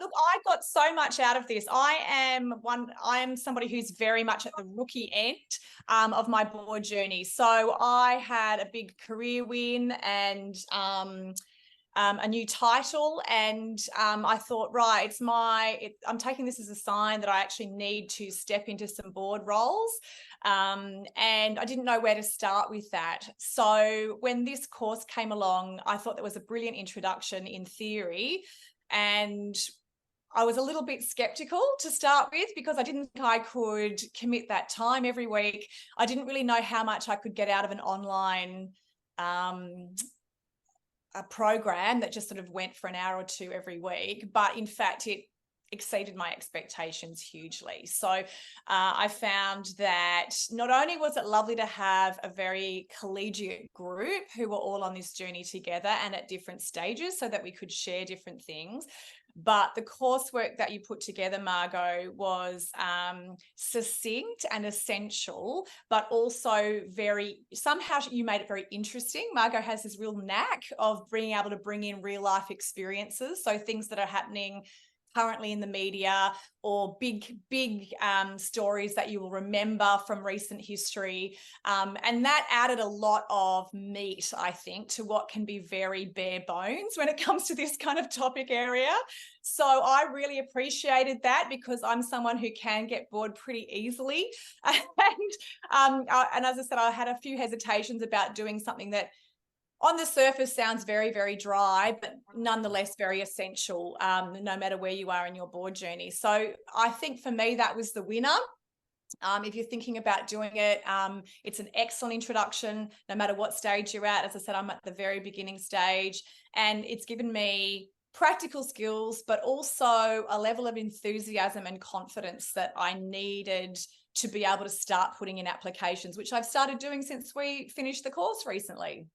Look, I got so much out of this. I am somebody who's very much at the rookie end of my board journey. So I had a big career win and a new title, and I thought, right, I'm taking this as a sign that I actually need to step into some board roles. And I didn't know where to start with that. So when this course came along, I thought that was a brilliant introduction in theory. And I was a little bit skeptical to start with because I didn't think I could commit that time every week. I didn't really know how much I could get out of an online a program that just sort of went for an hour or two every week. But in fact, it exceeded my expectations hugely. So I found that not only was it lovely to have a very collegiate group who were all on this journey together and at different stages so that we could share different things, but the coursework that you put together, Margo, was succinct and essential, but also somehow you made it very interesting. Margo has this real knack of being able to bring in real life experiences. So things that are happening currently in the media, or big stories that you will remember from recent history. And that added a lot of meat, I think, to what can be very bare bones when it comes to this kind of topic area. So I really appreciated that because I'm someone who can get bored pretty easily. And as I said, I had a few hesitations about doing something that on the surface sounds very, very dry, but nonetheless very essential, no matter where you are in your board journey. So I think for me, that was the winner. If you're thinking about doing it, it's an excellent introduction, no matter what stage you're at. As I said, I'm at the very beginning stage, and it's given me practical skills, but also a level of enthusiasm and confidence that I needed to be able to start putting in applications, which I've started doing since we finished the course recently.